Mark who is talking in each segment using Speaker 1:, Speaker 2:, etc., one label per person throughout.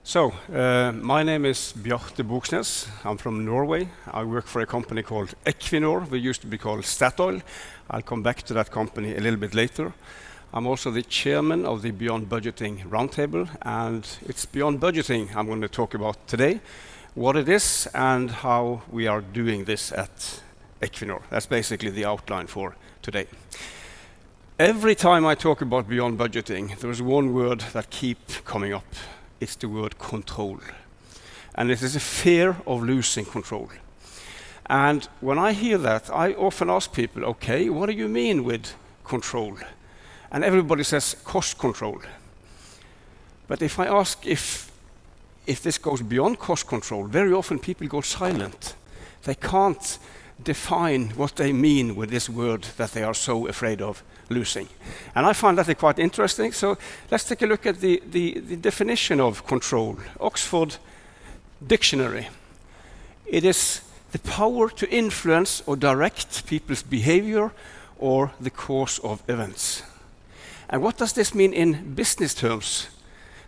Speaker 1: My name is Bjarte Bogsnes. I'm from Norway. I work for a company called Equinor. We used to be called Statoil. I'll come back to that company a little bit later. I'm also the chairman of the Beyond Budgeting Roundtable, and it's Beyond Budgeting I'm going to talk about today, what it is and how we are doing this at Equinor. That's basically the outline for today. Every time I talk about Beyond Budgeting, there's one word that keeps coming up. It's the word control. And it is a fear of losing control. And when I hear that, I often ask people, okay, what do you mean with control? And everybody says cost control. But if I ask if this goes beyond cost control, very often people go silent. They can't define what they mean with this word that they are so afraid of losing. And I find that quite interesting. So let's take a look at the definition of control. Oxford Dictionary. It is the power to influence or direct people's behavior or the course of events. And what does this mean in business terms?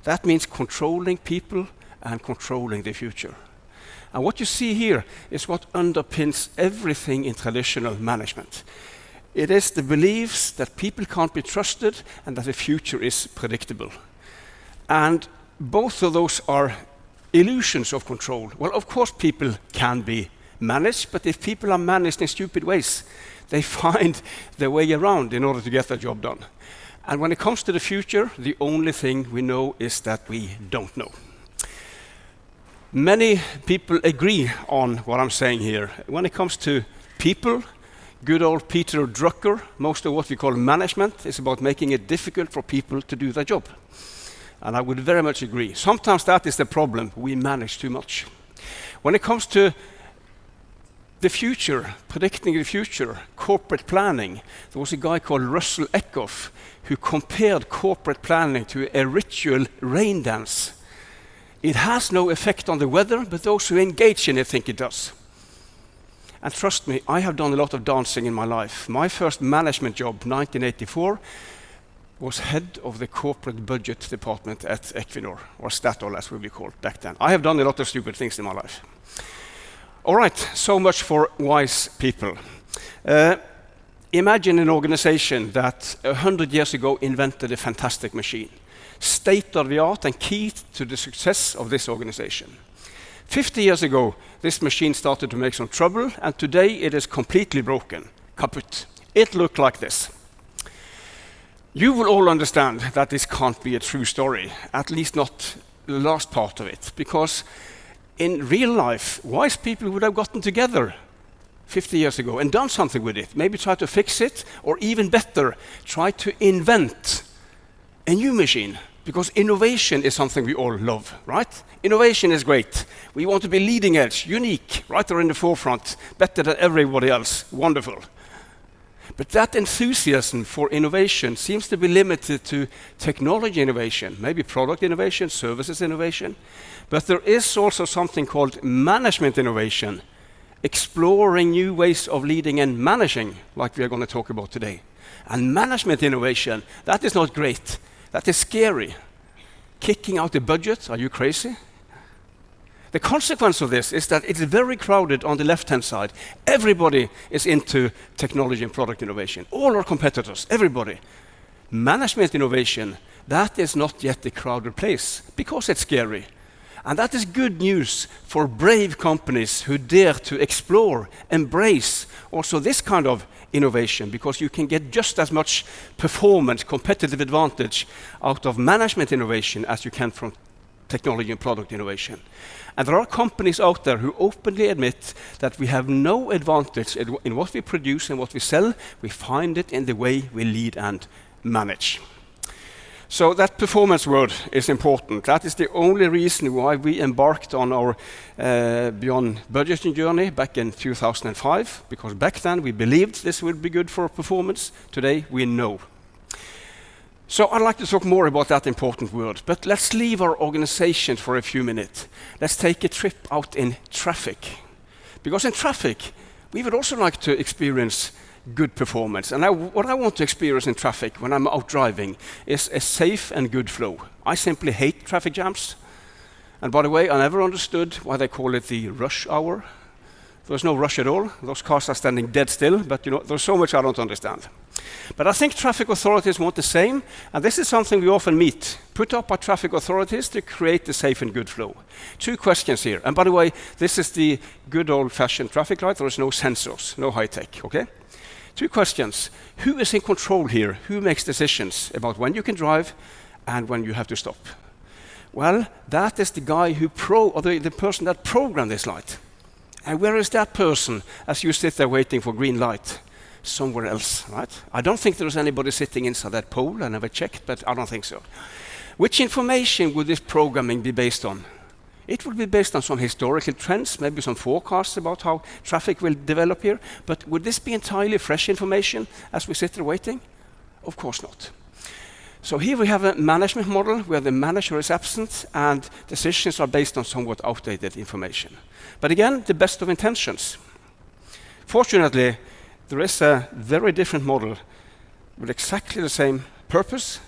Speaker 1: That means controlling people and controlling the future. And what you see here is what underpins everything in traditional management. It is the beliefs that people can't be trusted and that the future is predictable. And both of those are illusions of control. Well, of course, people can be managed, but if people are managed in stupid ways, they find their way around in order to get their job done. And when it comes to the future, the only thing we know is that we don't know. Many people agree on what I'm saying here. When it comes to people, good old Peter Drucker, most of what we call management is about making it difficult for people to do their job. And I would very much agree. Sometimes that is the problem. We manage too much. When it comes to the future, predicting the future, corporate planning, there was a guy called Russell Eckhoff who compared corporate planning to a ritual rain dance. It has no effect on the weather, but those who engage in it think it does. And trust me, I have done a lot of dancing in my life. My first management job, 1984, was head of the corporate budget department at Equinor, or Statoil as we would be called back then. I have done a lot of stupid things in my life. All right, so much for wise people. Imagine an organization that 100 years ago invented a fantastic machine. State of the art and key to the success of this organization. 50 years ago, this machine started to make some trouble, and today it is completely broken, kaput. It looked like this. You will all understand that this can't be a true story, at least not the last part of it, because in real life, wise people would have gotten together 50 years ago and done something with it, maybe try to fix it, or even better, try to invent a new machine. Because innovation is something we all love, right? Innovation is great. We want to be leading edge, unique, right there in the forefront, better than everybody else. Wonderful. But that enthusiasm for innovation seems to be limited to technology innovation, maybe product innovation, services innovation. But there is also something called management innovation, exploring new ways of leading and managing, like we are going to talk about today. And management innovation, that is not great. That is scary. Kicking out the budget, are you crazy? The consequence of this is that it's very crowded on the left-hand side. Everybody is into technology and product innovation. All our competitors, everybody. Management innovation, that is not yet a crowded place because it's scary. And that is good news for brave companies who dare to explore, embrace also this kind of innovation, because you can get just as much performance, competitive advantage out of management innovation as you can from technology and product innovation. And there are companies out there who openly admit that we have no advantage in what we produce and what we sell. We find it in the way we lead and manage. So that performance word is important. That is the only reason why we embarked on our Beyond Budgeting journey back in 2005, because back then we believed this would be good for performance. Today we know. So I'd like to talk more about that important word, but let's leave our organization for a few minutes. Let's take a trip out in traffic. Because in traffic, we would also like to experience good performance. And what I want to experience in traffic when I'm out driving is a safe and good flow. I simply hate traffic jams. And by the way, I never understood why they call it the rush hour. There's no rush at all. Those cars are standing dead still, but there's so much I don't understand. But I think traffic authorities want the same, and this is something we often meet, put up by traffic authorities to create the safe and good flow. 2 questions here. And by the way, this is the good old-fashioned traffic light. There is no sensors, no high-tech, okay? 2 questions. Who is in control here? Who makes decisions about when you can drive and when you have to stop? Well, that is the guy who the person that programmed this light. And where is that person as you sit there waiting for green light? Somewhere else, right? I don't think there's anybody sitting inside that pole. I never checked, but I don't think so. Which information would this programming be based on? It would be based on some historical trends, maybe some forecasts about how traffic will develop here. But would this be entirely fresh information as we sit there waiting? Of course not. So here we have a management model where the manager is absent and decisions are based on somewhat outdated information. But again, the best of intentions. Fortunately, there is a very different model with exactly the same purpose.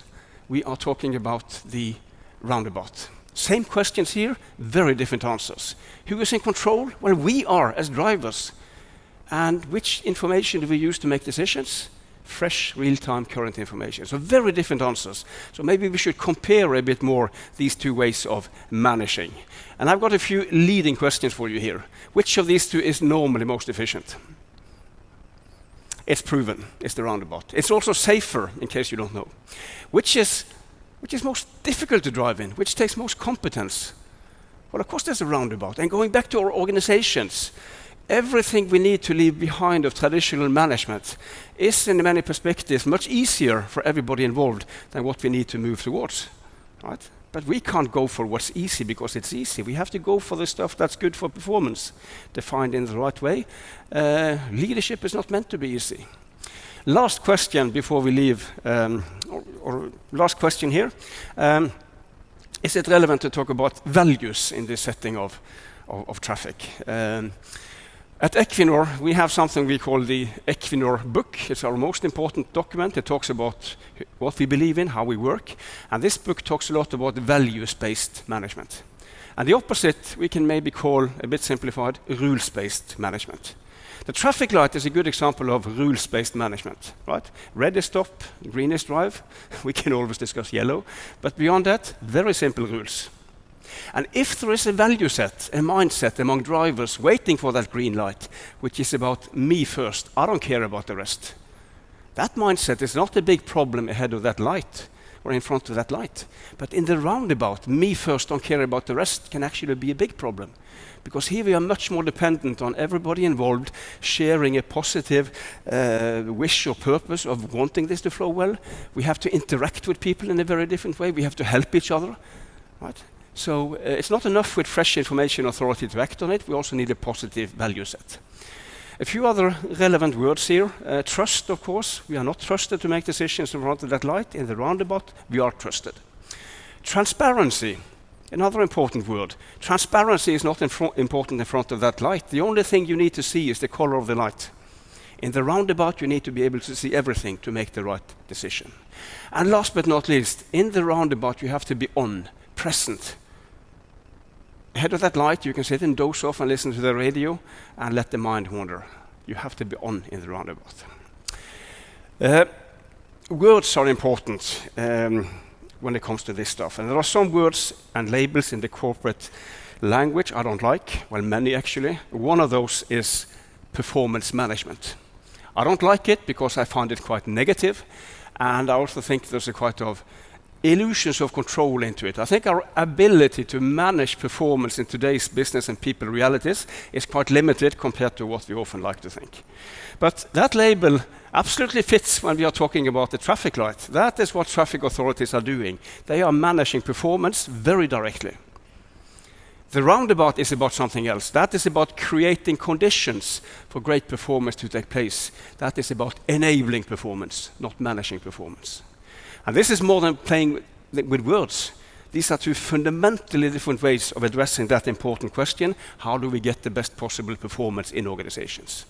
Speaker 1: We are talking about the roundabout. Same questions here, very different answers. Who is in control? Well, we are as drivers. And which information do we use to make decisions? Fresh, real-time, current information. So very different answers. So maybe we should compare a bit more these 2 ways of managing. And I've got a few leading questions for you here. Which of these 2 is normally most efficient? It's proven. It's the roundabout. It's also safer, in case you don't know. Which is most difficult to drive in? Which takes most competence? Well, of course, there's a roundabout. And going back to our organizations, everything we need to leave behind of traditional management is, in many perspectives, much easier for everybody involved than what we need to move towards, right? But we can't go for what's easy because it's easy. We have to go for the stuff that's good for performance, defined in the right way. Leadership is not meant to be easy. Last question before we leave, or last question here. Is it relevant to talk about values in this setting of traffic? At Equinor, we have something we call the Equinor book. It's our most important document. It talks about what we believe in, how we work. And this book talks a lot about values-based management. And the opposite we can maybe call, a bit simplified, rules-based management. The traffic light is a good example of rules-based management, right? Red is stop, green is drive. We can always discuss yellow. But beyond that, very simple rules. And if there is a value set, a mindset among drivers waiting for that green light, which is about me first, I don't care about the rest, that mindset is not a big problem ahead of that light or in front of that light. But in the roundabout, me first, don't care about the rest can actually be a big problem. Because here we are much more dependent on everybody involved sharing a positive wish or purpose of wanting this to flow well. We have to interact with people in a very different way. We have to help each other, right? So it's not enough with fresh information authority to act on it. We also need a positive value set. A few other relevant words here. Trust, of course. We are not trusted to make decisions in front of that light. In the roundabout, we are trusted. Transparency, another important word. Transparency is not important in front of that light. The only thing you need to see is the color of the light. In the roundabout, you need to be able to see everything to make the right decision. And last but not least, in the roundabout, you have to be present. Ahead of that light, you can sit and doze off and listen to the radio and let the mind wander. You have to be on in the roundabout. Words are important when it comes to this stuff. And there are some words and labels in the corporate language I don't like. Well, many actually. One of those is performance management. I don't like it because I find it quite negative. And I also think there's a quite of illusions of control into it. I think our ability to manage performance in today's business and people realities is quite limited compared to what we often like to think. But that label absolutely fits when we are talking about the traffic light. That is what traffic authorities are doing. They are managing performance very directly. The roundabout is about something else. That is about creating conditions for great performance to take place. That is about enabling performance, not managing performance. And this is more than playing with words. These are 2 fundamentally different ways of addressing that important question: how do we get the best possible performance in organizations?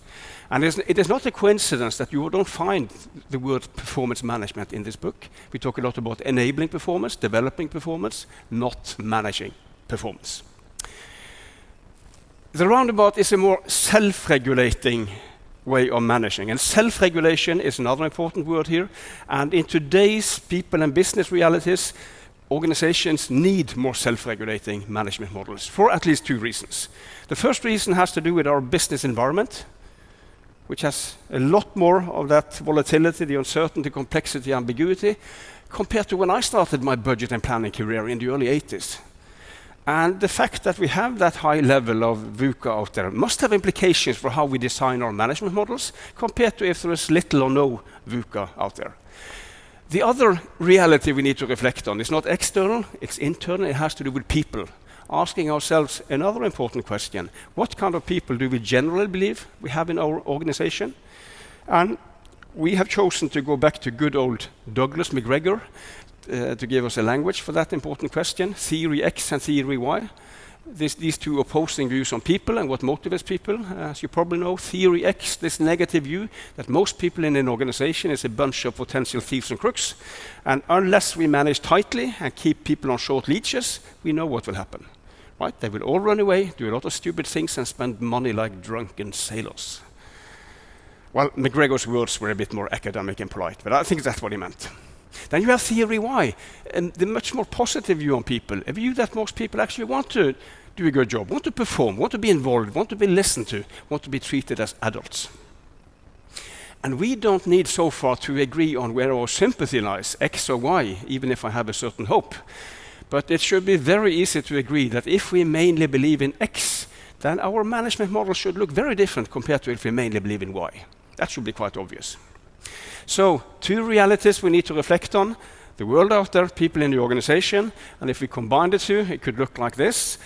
Speaker 1: And it is not a coincidence that you don't find the word performance management in this book. We talk a lot about enabling performance, developing performance, not managing performance. The roundabout is a more self-regulating way of managing. And self-regulation is another important word here. And in today's people and business realities, organizations need more self-regulating management models for at least two reasons. The first reason has to do with our business environment, which has a lot more of that volatility, the uncertainty, complexity, ambiguity, compared to when I started my budget and planning career in the early 80s. And the fact that we have that high level of VUCA out there must have implications for how we design our management models compared to if there is little or no VUCA out there. The other reality we need to reflect on is not external, it's internal, it has to do with people. Asking ourselves another important question: what kind of people do we generally believe we have in our organization? And we have chosen to go back to good old Douglas McGregor to give us a language for that important question, theory X and theory Y. These two opposing views on people and what motivates people. As you probably know, theory X, this negative view that most people in an organization is a bunch of potential thieves and crooks. And unless we manage tightly and keep people on short leashes, we know what will happen. Right? They will all run away, do a lot of stupid things, and spend money like drunken sailors. Well, McGregor's words were a bit more academic and polite, but I think that's what he meant. Then you have theory Y, and the much more positive view on people, a view that most people actually want to do a good job, want to perform, want to be involved, want to be listened to, want to be treated as adults. And we don't need so far to agree on where our sympathy lies, X or Y, even if I have a certain hope. But it should be very easy to agree that if we mainly believe in X, then our management model should look very different compared to if we mainly believe in Y. That should be quite obvious. So, two realities we need to reflect on: the world out there, people in the organization, and if we combine the two, it could look like this.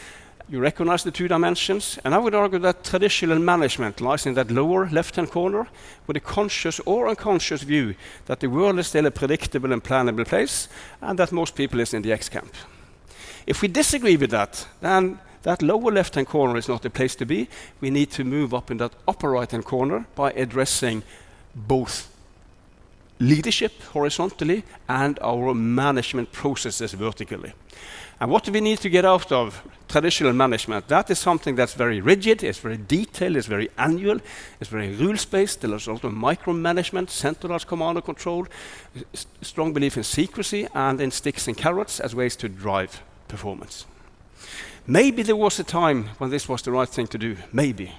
Speaker 1: You recognize the two dimensions, and I would argue that traditional management lies in that lower left-hand corner with a conscious or unconscious view that the world is still a predictable and plannable place, and that most people is in the X camp. If we disagree with that, then that lower left-hand corner is not the place to be. We need to move up in that upper right-hand corner by addressing both leadership horizontally and our management processes vertically. And what do we need to get out of traditional management? That is something that's very rigid, it's very detailed, it's very annual, it's very rules-based. There's a lot of micromanagement, centralized command and control, strong belief in secrecy and in sticks and carrots as ways to drive performance. Maybe there was a time when this was the right thing to do, maybe.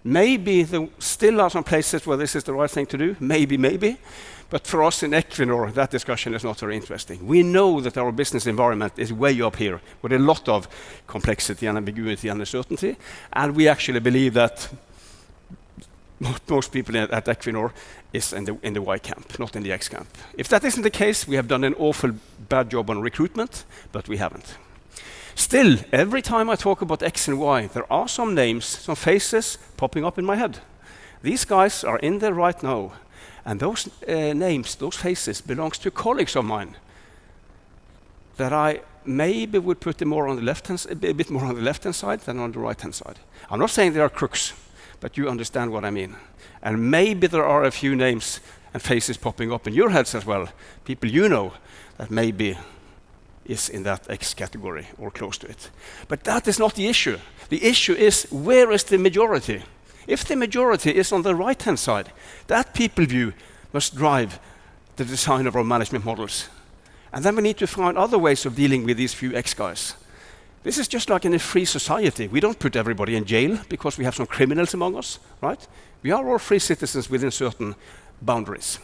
Speaker 1: Maybe there still are some places where this is the right thing to do, maybe. But for us in Equinor, that discussion is not very interesting. We know that our business environment is way up here with a lot of complexity and ambiguity and uncertainty. And we actually believe that most people at Equinor is in the Y camp, not in the X camp. If that isn't the case, we have done an awful bad job on recruitment, but we haven't. Still, every time I talk about X and Y, there are some names, some faces popping up in my head. These guys are in there right now. And those names, those faces, belongs to colleagues of mine that I maybe would put them more on the left-hand, a bit more on the left-hand side than on the right-hand side. I'm not saying they are crooks, but you understand what I mean. And maybe there are a few names and faces popping up in your heads as well, people you know that maybe is in that X category or close to it. But that is not the issue. The issue is, where is the majority? If the majority is on the right-hand side, that people view must drive the design of our management models. And then we need to find other ways of dealing with these few X guys. This is just like in a free society. We don't put everybody in jail because we have some criminals among us, right? We are all free citizens within certain boundaries.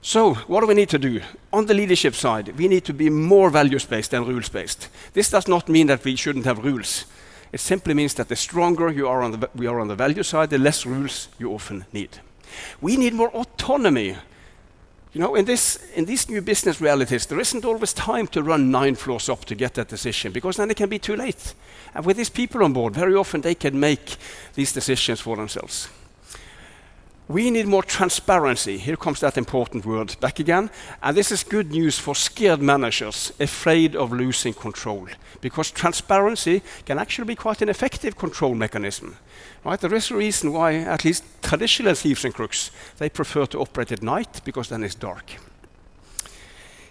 Speaker 1: So, what do we need to do? On the leadership side, we need to be more values-based than rules-based. This does not mean that we shouldn't have rules. It simply means that the stronger we are on the value side, the less rules you often need. We need more autonomy. You know, in these new business realities, there isn't always time to run 9 floors up to get that decision, because then it can be too late. And with these people on board, very often they can make these decisions for themselves. We need more transparency. Here comes that important word back again. And this is good news for scared managers afraid of losing control, because transparency can actually be quite an effective control mechanism. Right? There is a reason why at least traditional thieves and crooks, they prefer to operate at night, because then it's dark.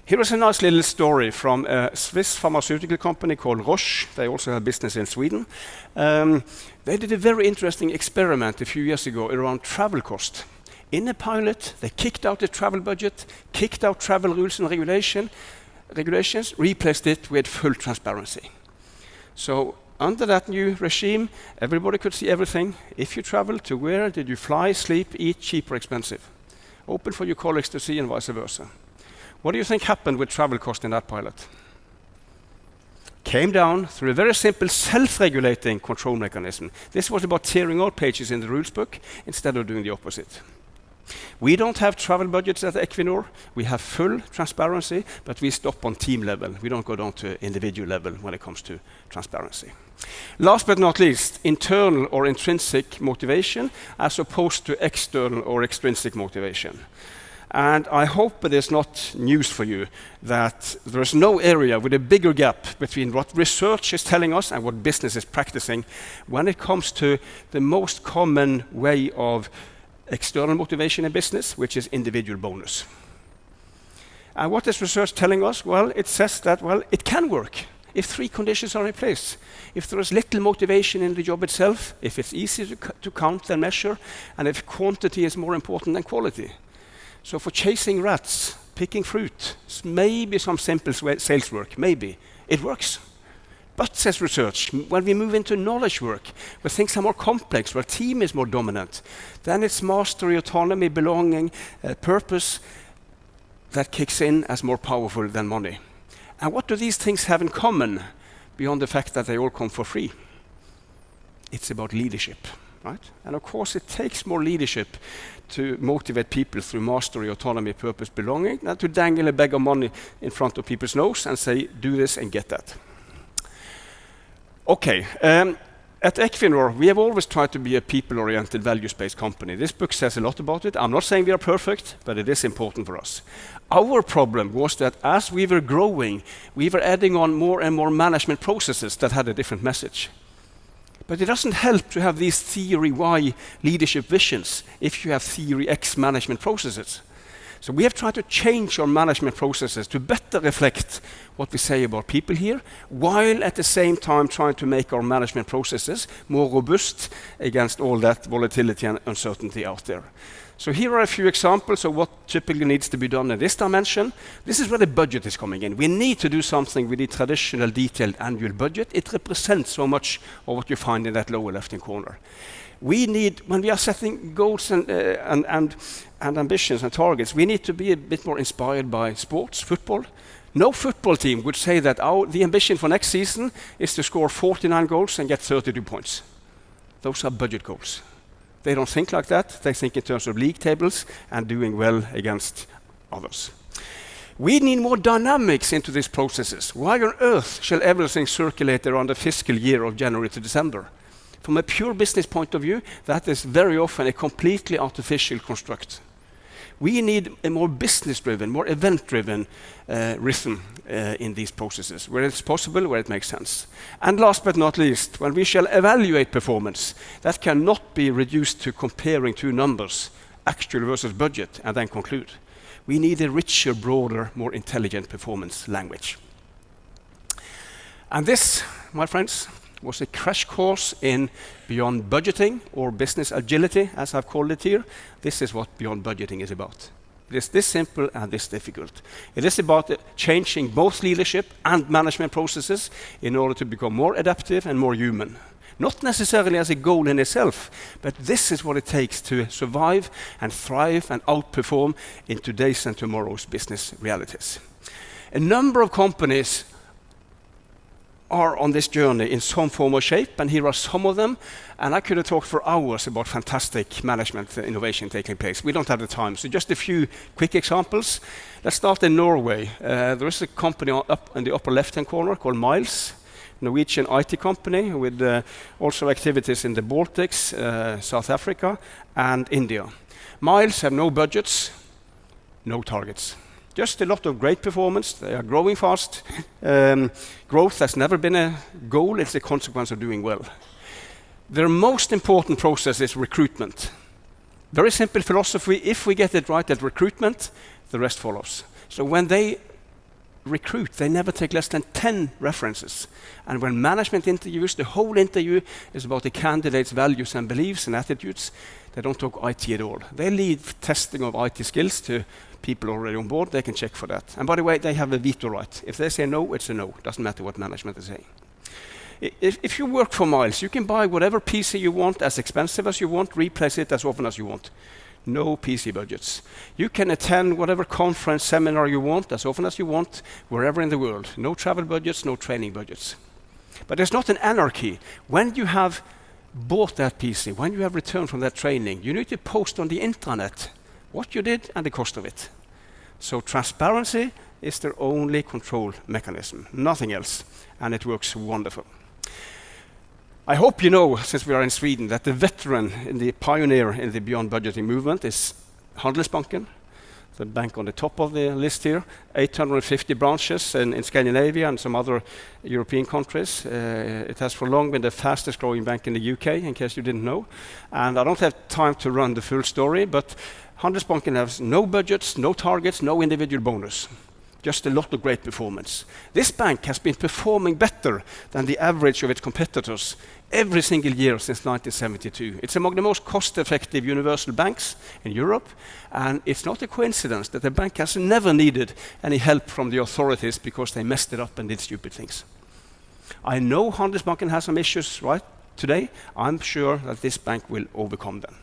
Speaker 1: Here is a nice little story from a Swiss pharmaceutical company called Roche. They also have business in Sweden. They did a very interesting experiment a few years ago around travel cost. In a pilot, they kicked out the travel budget, kicked out travel rules and regulations, replaced it with full transparency. So under that new regime, everybody could see everything. If you travel, to where did you fly, sleep, eat, cheap or expensive? Open for your colleagues to see and vice versa. What do you think happened with travel cost in that pilot? Came down through a very simple self-regulating control mechanism. This was about tearing out pages in the rules book instead of doing the opposite. We don't have travel budgets at Equinor. We have full transparency, but we stop on team level. We don't go down to individual level when it comes to transparency. Last but not least, internal or intrinsic motivation as opposed to external or extrinsic motivation. And I hope it is not news for you that there is no area with a bigger gap between what research is telling us and what business is practicing when it comes to the most common way of external motivation in business, which is individual bonus. And what is research telling us? Well, it says that, well, it can work if three conditions are in place. If there is little motivation in the job itself, if it's easy to count and measure, and if quantity is more important than quality. So for chasing rats, picking fruit, maybe some simple sales work, maybe, it works. But, says research, when we move into knowledge work, where things are more complex, where team is more dominant, then it's mastery, autonomy, belonging, purpose that kicks in as more powerful than money. And what do these things have in common, beyond the fact that they all come for free? It's about leadership, right? And of course, it takes more leadership to motivate people through mastery, autonomy, purpose, belonging, than to dangle a bag of money in front of people's nose and say, do this and get that. Okay, at Equinor, we have always tried to be a people-oriented, values-based company. This book says a lot about it. I'm not saying we are perfect, but it is important for us. Our problem was that as we were growing, we were adding on more and more management processes that had a different message. But it doesn't help to have these theory Y leadership visions if you have theory X management processes. So we have tried to change our management processes to better reflect what we say about people here, while at the same time trying to make our management processes more robust against all that volatility and uncertainty out there. So here are a few examples of what typically needs to be done in this dimension. This is where the budget is coming in. We need to do something with the traditional detailed annual budget. It represents so much of what you find in that lower left-hand corner. We need, when we are setting goals and ambitions and targets, we need to be a bit more inspired by sports, football. No football team would say that the ambition for next season is to score 49 goals and get 32 points. Those are budget goals. They don't think like that. They think in terms of league tables and doing well against others. We need more dynamics into these processes. Why on earth shall everything circulate around the fiscal year of January to December? From a pure business point of view, that is very often a completely artificial construct. We need a more business-driven, more event-driven rhythm in these processes, where it's possible, where it makes sense. And last but not least, when we shall evaluate performance, that cannot be reduced to comparing two numbers, actual versus budget, and then conclude. We need a richer, broader, more intelligent performance language. And this, my friends, was a crash course in Beyond Budgeting, or business agility, as I've called it here. This is what Beyond Budgeting is about. It is this simple and this difficult. It is about changing both leadership and management processes in order to become more adaptive and more human. Not necessarily as a goal in itself, but this is what it takes to survive and thrive and outperform in today's and tomorrow's business realities. A number of companies are on this journey in some form or shape, and here are some of them. And I could have talked for hours about fantastic management innovation taking place. We don't have the time, so just a few quick examples. Let's start in Norway. There is a company up in the upper left-hand corner called Miles, Norwegian IT company with also activities in the Baltics, South Africa, and India. Miles have no budgets, no targets. Just a lot of great performance. They are growing fast. Growth has never been a goal. It's a consequence of doing well. Their most important process is recruitment. Very simple philosophy. If we get it right at recruitment, the rest follows. So when they recruit, they never take less than 10 references. And when management interviews, the whole interview is about the candidate's values and beliefs and attitudes. They don't talk IT at all. They leave testing of IT skills to people already on board. They can check for that. And by the way, they have a veto right. If they say no, it's a no. Doesn't matter what management is saying. If you work for miles, you can buy whatever PC you want, as expensive as you want, replace it as often as you want. No PC budgets. You can attend whatever conference, seminar you want, as often as you want, wherever in the world. No travel budgets, no training budgets. But there's not an anarchy. When you have bought that PC, when you have returned from that training, you need to post on the intranet what you did and the cost of it. So transparency is their only control mechanism, nothing else, and it works wonderful. I hope you know, since we are in Sweden, that the veteran and the pioneer in the beyond budgeting movement is Handelsbanken, the bank on the top of the list here. 850 branches in Scandinavia and some other European countries. It has for long been the fastest growing bank in the UK, in case you didn't know. And I don't have time to run the full story, but Handelsbanken has no budgets, no targets, no individual bonus. Just a lot of great performance. This bank has been performing better than the average of its competitors every single year since 1972. It's among the most cost-effective universal banks in Europe, and it's not a coincidence that the bank has never needed any help from the authorities because they messed it up and did stupid things. I know Handelsbanken has some issues right today. I'm sure that this bank will overcome them.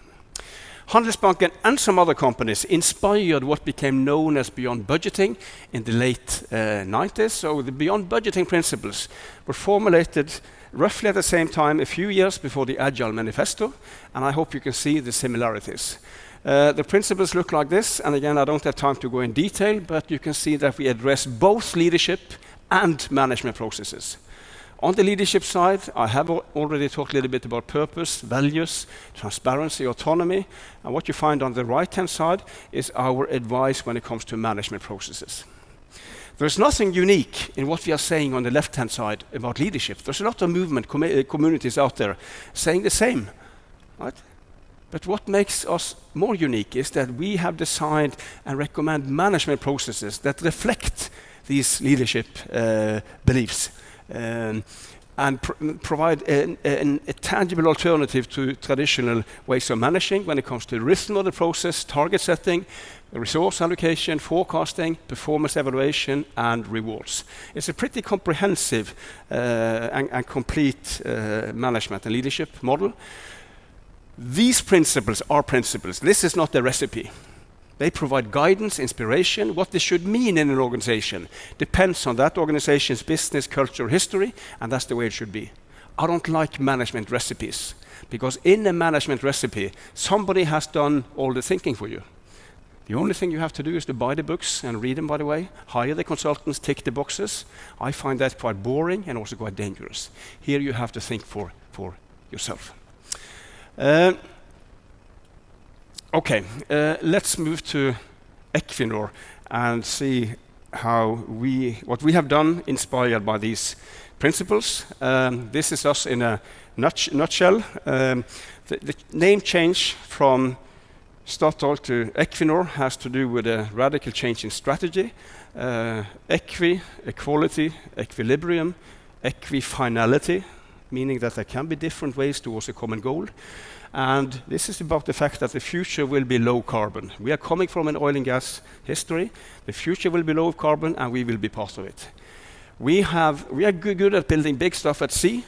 Speaker 1: Handelsbanken and some other companies inspired what became known as beyond budgeting in the late 90s. So the beyond budgeting principles were formulated roughly at the same time, a few years before the Agile Manifesto, and I hope you can see the similarities. The principles look like this, and again, I don't have time to go in detail, but you can see that we address both leadership and management processes. On the leadership side, I have already talked a little bit about purpose, values, transparency, autonomy, and what you find on the right-hand side is our advice when it comes to management processes. There's nothing unique in what we are saying on the left-hand side about leadership. There's a lot of movement communities out there saying the same, right? But what makes us more unique is that we have designed and recommend management processes that reflect these leadership beliefs. And provide a tangible alternative to traditional ways of managing when it comes to rhythm of the process, target setting, resource allocation, forecasting, performance evaluation, and rewards. It's a pretty comprehensive and complete management and leadership model. These principles are principles. This is not a recipe. They provide guidance, inspiration. What this should mean in an organization depends on that organization's business, culture, history, and that's the way it should be. I don't like management recipes, because in a management recipe, somebody has done all the thinking for you. The only thing you have to do is to buy the books and read them, by the way, hire the consultants, tick the boxes. I find that quite boring and also quite dangerous. Here you have to think for yourself. Okay, let's move to Equinor and see what we have done inspired by these principles. This is us in a nutshell. The name change from Statoil to Equinor has to do with a radical change in strategy. Equality, equilibrium, equifinality, meaning that there can be different ways towards a common goal. And this is about the fact that the future will be low carbon. We are coming from an oil and gas history. The future will be low carbon, and we will be part of it. We are good at building big stuff at sea,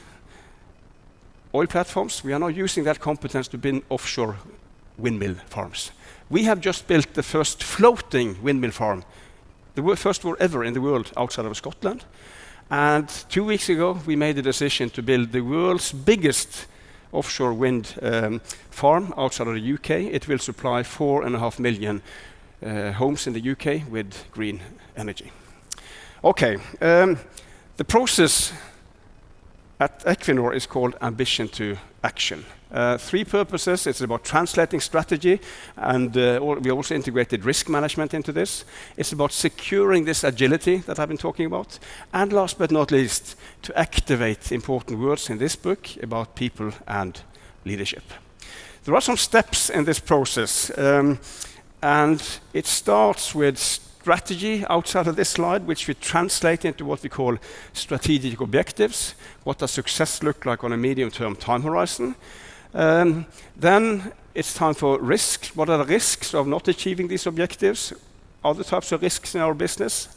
Speaker 1: oil platforms. We are now using that competence to build offshore windmill farms. We have just built the first floating windmill farm, the first one ever in the world outside of Scotland. And 2 weeks ago, we made the decision to build the world's biggest offshore wind farm outside of the UK. It will supply 4.5 million homes in the UK with green energy. Okay, the process at Equinor is called ambition to action. 3 purposes. It's about translating strategy, and we also integrated risk management into this. It's about securing this agility that I've been talking about. And last but not least, to activate important words in this book about people and leadership. There are some steps in this process, and it starts with strategy outside of this slide, which we translate into what we call strategic objectives. What does success look like on a medium-term time horizon? Then it's time for risks. What are the risks of not achieving these objectives? Other types of risks in our business.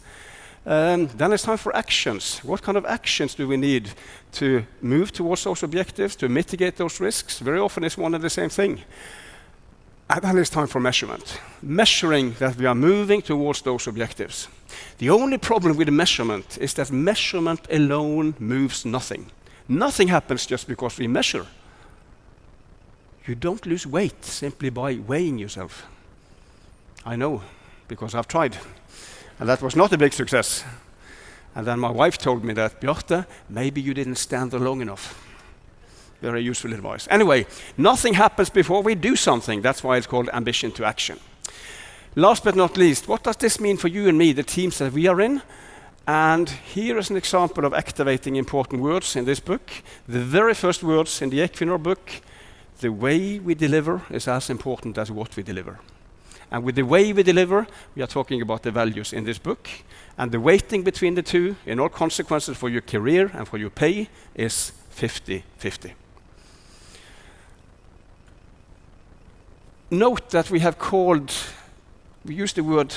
Speaker 1: Then it's time for actions. What kind of actions do we need to move towards those objectives, to mitigate those risks? Very often it's one and the same thing. And then it's time for measurement. Measuring that we are moving towards those objectives. The only problem with the measurement is that measurement alone moves nothing. Nothing happens just because we measure. You don't lose weight simply by weighing yourself. I know, because I've tried. And that was not a big success. And then my wife told me that, Bjarte, maybe you didn't stand there long enough. Very useful advice. Anyway, nothing happens before we do something. That's why it's called ambition to action. Last but not least, what does this mean for you and me, the teams that we are in? And here is an example of activating important words in this book. The very first words in the Equinor book, the way we deliver is as important as what we deliver. And with the way we deliver, we are talking about the values in this book. And the weighting between the two, in all consequences for your career and for your pay, is 50-50. Note that we use the word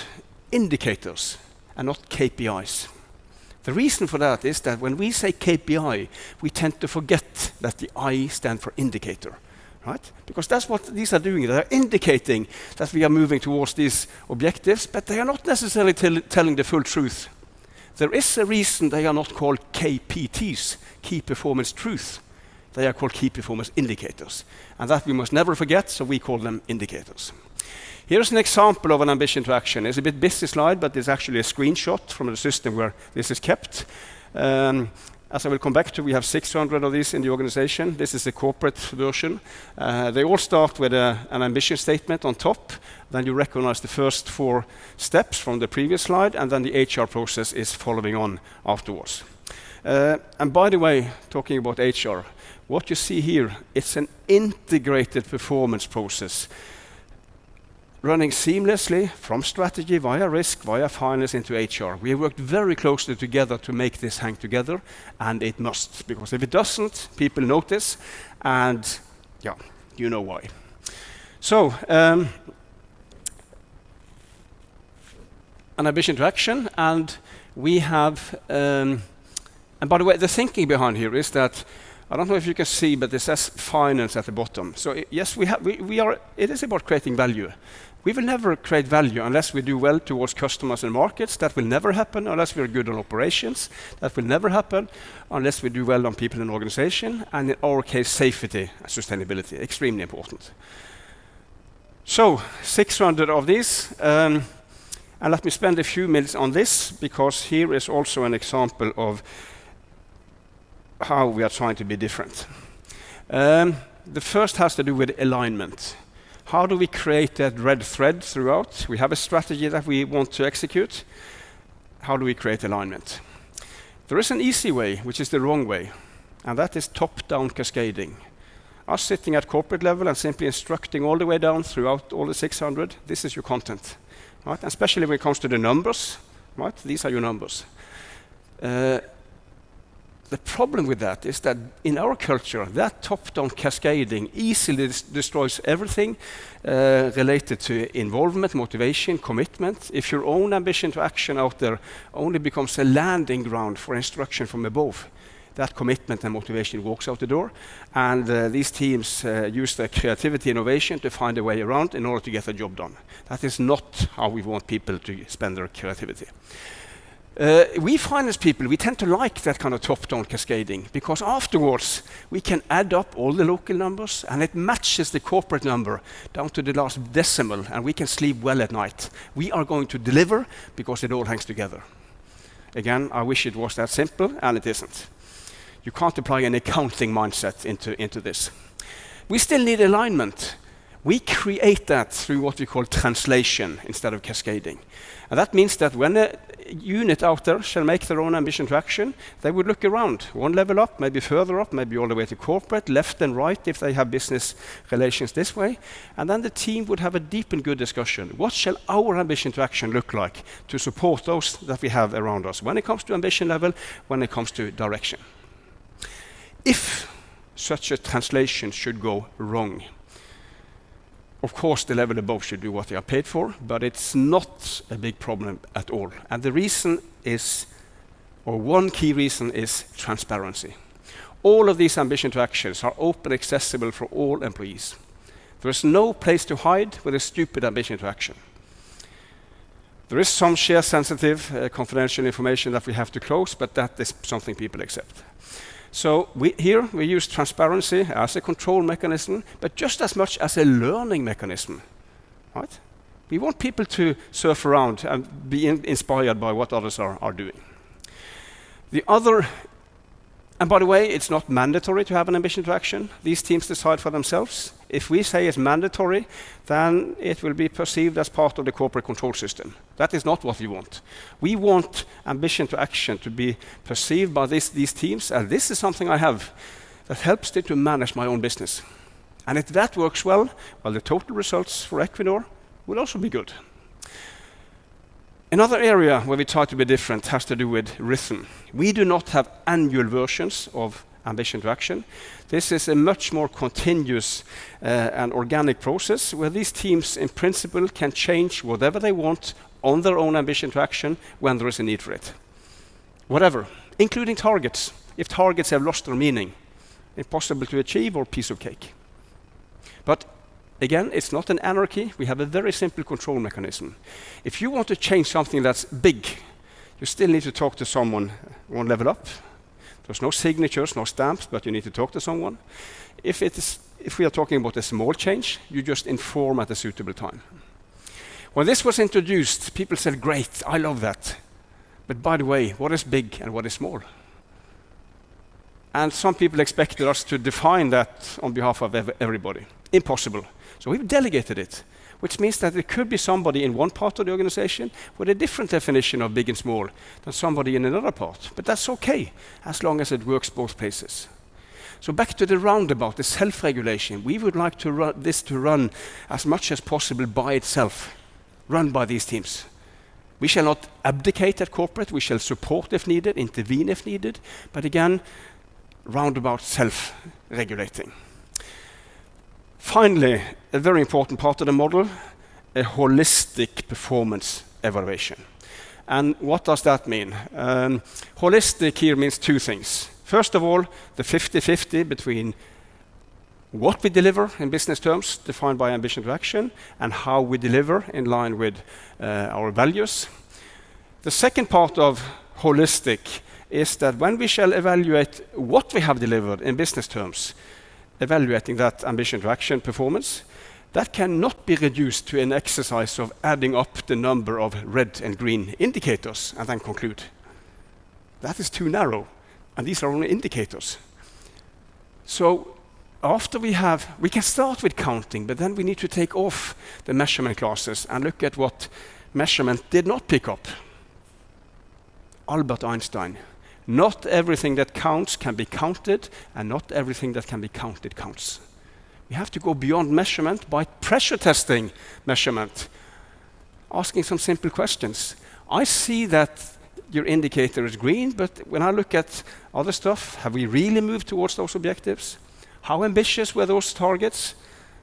Speaker 1: indicators and not KPIs. The reason for that is that when we say KPI, we tend to forget that the I stands for indicator. Right? Because that's what these are doing. They are indicating that we are moving towards these objectives, but they are not necessarily telling the full truth. There is a reason they are not called KPTs, Key Performance Truth. They are called Key Performance Indicators. And that we must never forget, so we call them indicators. Here's an example of an ambition to action. It's a bit busy slide, but it's actually a screenshot from the system where this is kept. As I will come back to, we have 600 of these in the organization. This is the corporate version. They all start with an ambition statement on top. Then you recognize the first 4 steps from the previous slide, and then the HR process is following on afterwards. And by the way, talking about HR, what you see here, it's an integrated performance process running seamlessly from strategy via risk, via finance into HR. We have worked very closely together to make this hang together, and it must, because if it doesn't, people notice, and yeah, you know why. So, an ambition to action, and we have, and by the way, the thinking behind here is that, I don't know if you can see, but it says finance at the bottom. So yes, it is about creating value. We will never create value unless we do well towards customers and markets. That will never happen unless we are good on operations. That will never happen unless we do well on people and organization. And in our case, safety and sustainability, extremely important. So 600 of these. And let me spend a few minutes on this, because here is also an example of how we are trying to be different. The first has to do with alignment. How do we create that red thread throughout? We have a strategy that we want to execute. How do we create alignment? There is an easy way, which is the wrong way, and that is top-down cascading. Us sitting at corporate level and simply instructing all the way down throughout all the 600, this is your content. Right? And especially when it comes to the numbers, right? These are your numbers. The problem with that is that in our culture, that top-down cascading easily destroys everything related to involvement, motivation, commitment. If your own ambition to action out there only becomes a landing ground for instruction from above, that commitment and motivation walks out the door. And these teams use their creativity and innovation to find a way around in order to get the job done. That is not how we want people to spend their creativity. We finance people, we tend to like that kind of top-down cascading, because afterwards we can add up all the local numbers and it matches the corporate number down to the last decimal, and we can sleep well at night. We are going to deliver because it all hangs together. Again, I wish it was that simple, and it isn't. You can't apply an accounting mindset into this. We still need alignment. We create that through what we call translation instead of cascading. And that means that when a unit out there shall make their own ambition to action, they would look around, one level up, maybe further up, maybe all the way to corporate, left and right if they have business relations this way. And then the team would have a deep and good discussion. What shall our ambition to action look like to support those that we have around us when it comes to ambition level, when it comes to direction? If such a translation should go wrong, of course, the level above should do what they are paid for, but it's not a big problem at all. And the reason is, or one key reason is transparency. All of these ambition to actions are open, accessible for all employees. There is no place to hide with a stupid ambition to action. There is some share sensitive, confidential information that we have to close, but that is something people accept. So here we use transparency as a control mechanism, but just as much as a learning mechanism. Right? We want people to surf around and be inspired by what others are doing. The other, and by the way, it's not mandatory to have an ambition to action. These teams decide for themselves. If we say it's mandatory, then it will be perceived as part of the corporate control system. That is not what we want. We want ambition to action to be perceived by these teams, and this is something I have that helps me to manage my own business. And if that works well, the total results for Equinor will also be good. Another area where we try to be different has to do with rhythm. We do not have annual versions of ambition to action. This is a much more continuous and organic process where these teams in principle can change whatever they want on their own ambition to action when there is a need for it. Whatever, including targets. If targets have lost their meaning, impossible to achieve or piece of cake. But again, it's not an anarchy. We have a very simple control mechanism. If you want to change something that's big, you still need to talk to someone one level up. There's no signatures, no stamps, but you need to talk to someone. If we are talking about a small change, you just inform at a suitable time. When this was introduced, people said, great, I love that. But by the way, what is big and what is small? And some people expected us to define that on behalf of everybody. Impossible. So we've delegated it, which means that there could be somebody in one part of the organization with a different definition of big and small than somebody in another part. But that's okay, as long as it works both places. So back to the roundabout, the self-regulation. We would like to this to run as much as possible by itself, run by these teams. We shall not abdicate at corporate. We shall support if needed, intervene if needed. But again, roundabout self-regulating. Finally, a very important part of the model, a holistic performance evaluation. And what does that mean? Holistic here means two things. First of all, the 50-50 between what we deliver in business terms, defined by ambition to action, and how we deliver in line with our values. The second part of holistic is that when we shall evaluate what we have delivered in business terms, evaluating that ambition to action performance, that cannot be reduced to an exercise of adding up the number of red and green indicators and then conclude. That is too narrow, and these are only indicators. So after we can start with counting, but then we need to take off the measurement classes and look at what measurement did not pick up. Albert Einstein. Not everything that counts can be counted, and not everything that can be counted counts. We have to go beyond measurement by pressure testing measurement, asking some simple questions. I see that your indicator is green, but when I look at other stuff, have we really moved towards those objectives? How ambitious were those targets?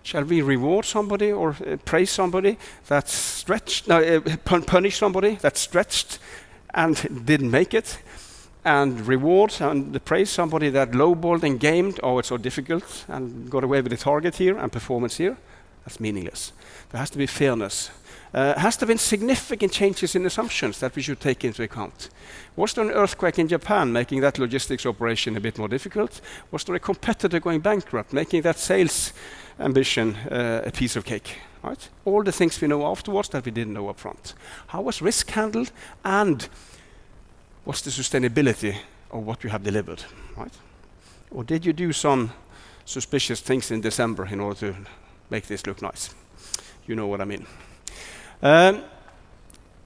Speaker 1: Shall we reward somebody or praise somebody that's stretched, punish somebody that's stretched and didn't make it? And reward and praise somebody that lowballed and gamed, oh, it's so difficult, and got away with the target here and performance here? That's meaningless. There has to be fairness. Has there been significant changes in assumptions that we should take into account? Was there an earthquake in Japan making that logistics operation a bit more difficult? Was there a competitor going bankrupt, making that sales ambition a piece of cake? Right? All the things we know afterwards that we didn't know up front. How was risk handled, and what's the sustainability of what you have delivered, right? Or did you do some suspicious things in December in order to make this look nice. You know what I mean.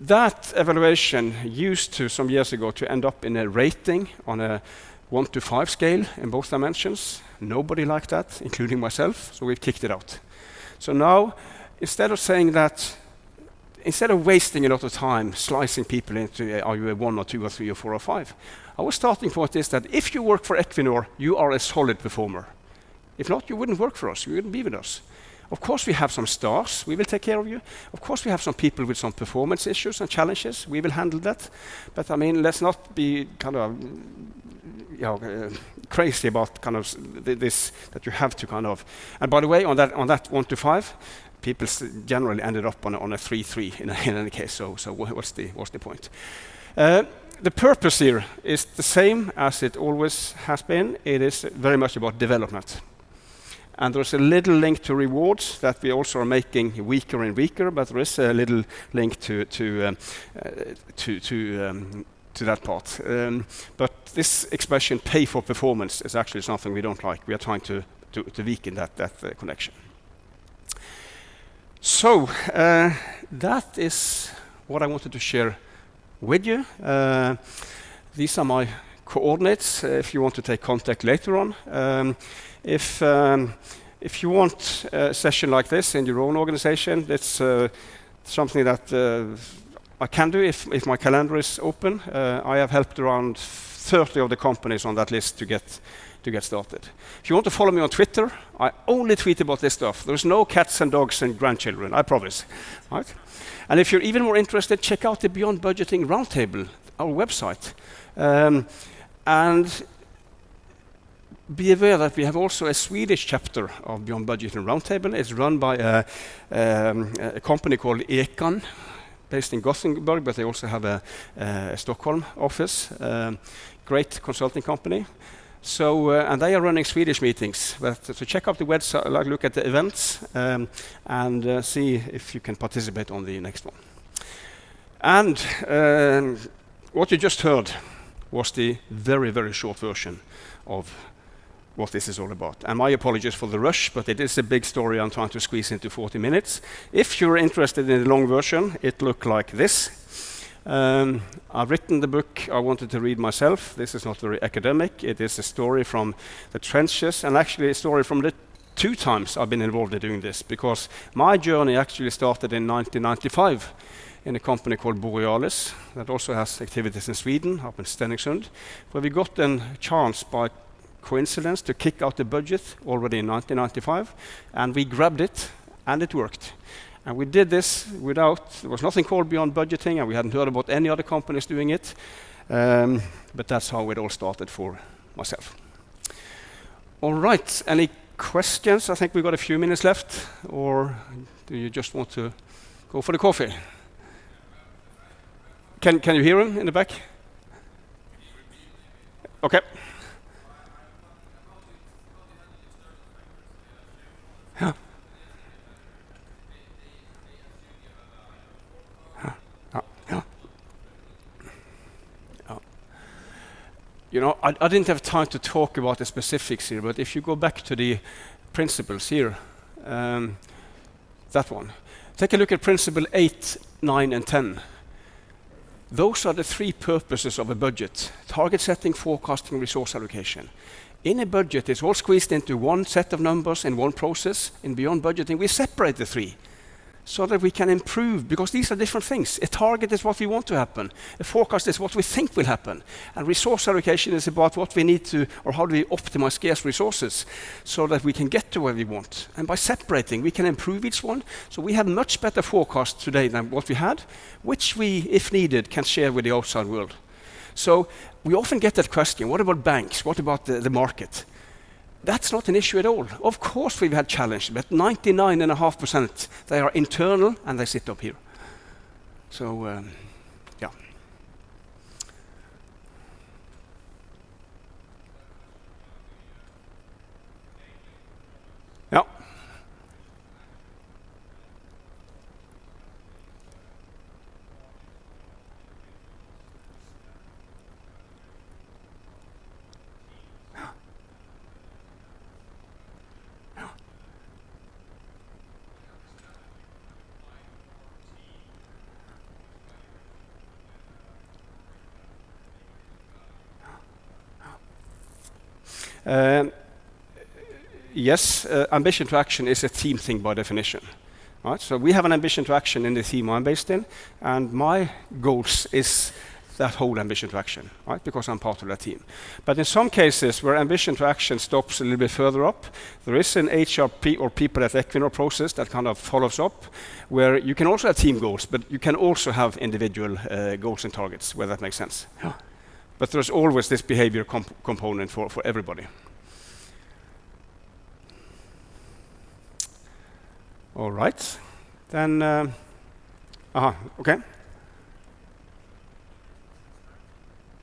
Speaker 1: That evaluation used to, some years ago, to end up in a rating on a 1 to 5 scale in both dimensions. Nobody liked that, including myself, so we've kicked it out. So now, instead of wasting a lot of time slicing people into are you a 1 or 2 or 3 or 4 or 5, our starting point is that if you work for Equinor, you are a solid performer. If not, you wouldn't work for us, you wouldn't be with us. Of course, we have some stars, we will take care of you. Of course, we have some people with some performance issues and challenges, we will handle that. But I mean, let's not be kind of crazy about kind of this, that you have to kind of. And by the way, on that 1 to 5, people generally ended up on a 3-3 in any case. So what's the point? The purpose here is the same as it always has been. It is very much about development. And there's a little link to rewards that we also are making weaker and weaker, but there is a little link to that part. But this expression, pay for performance, is actually something we don't like. We are trying to weaken that connection. So that is what I wanted to share with you. These are my coordinates if you want to take contact later on. If you want a session like this in your own organization, it's something that I can do if my calendar is open. I have helped around 30 of the companies on that list to get started. If you want to follow me on Twitter, I only tweet about this stuff. There's no cats and dogs and grandchildren, I promise. Right? And if you're even more interested, check out the Beyond Budgeting Roundtable, our website. And be aware that we have also a Swedish chapter of Beyond Budgeting Roundtable. It's run by a company called Equinor, based in Gothenburg, but they also have a Stockholm office. Great consulting company. So, and they are running Swedish meetings. So check out the website, look at the events, and see if you can participate on the next one. And what you just heard was the very, very short version of what this is all about. And my apologies for the rush, but it is a big story I'm trying to squeeze into 40 minutes. If you're interested in the long version, it looks like this. I've written the book I wanted to read myself. This is not very academic. It is a story from the trenches, and actually a story from the 2 times I've been involved in doing this, because my journey actually started in 1995 in a company called Borealis that also has activities in Sweden, up in Stenungsund, where we got a chance by coincidence to kick out the budget already in 1995, and we grabbed it, and it worked. And we did this there was nothing called Beyond Budgeting, and we hadn't heard about any other companies doing it, but that's how it all started for myself. All right, any questions? I think we've got a few minutes left, or do you just want to go for the coffee? Can you hear him in the back? Okay. Yeah. You know, I didn't have time to talk about the specifics here, but if you go back to the principles here, that one, take a look at principle 8, 9, and 10. Those are the 3 purposes of a budget: target setting, forecasting, resource allocation. In a budget, it's all squeezed into one set of numbers in one process. In Beyond Budgeting, we separate the 3 so that we can improve, because these are different things. A target is what we want to happen. A forecast is what we think will happen. And resource allocation is about what we need to, or how do we optimize scarce resources so that we can get to where we want. And by separating, we can improve each one. So we have much better forecasts today than what we had, which we, if needed, can share with the outside world. So we often get that question, what about banks? What about the market? That's not an issue at all. Of course we've had challenges, but 99.5%, they are internal and they sit up here. So, yeah. Yeah. Yes, ambition to action is a team thing by definition. Right? So we have an ambition to action in the team I'm based in, and my goals is that whole ambition to action, right? Because I'm part of that team. But in some cases where ambition to action stops a little bit further up, there is an HRP or people at Equinor process that kind of follows up, where you can also have team goals, but you can also have individual goals and targets, where that makes sense. Yeah. But there's always this behavior component for everybody. All right, then, okay.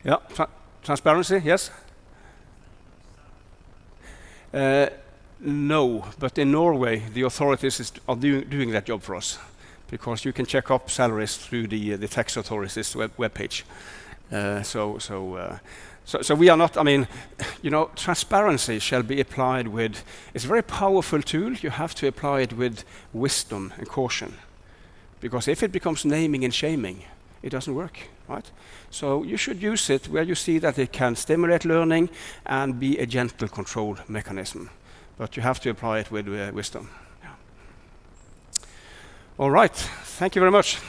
Speaker 1: Yeah, transparency, yes? No, but in Norway, the authorities are doing that job for us, because you can check up salaries through the tax authorities' webpage. So we are not, I mean, you know, transparency shall be applied with, it's a very powerful tool. You have to apply it with wisdom and caution. Because if it becomes naming and shaming, it doesn't work, right? So you should use it where you see that it can stimulate learning and be a gentle control mechanism. But you have to apply it with wisdom. Yeah. All right, thank you very much.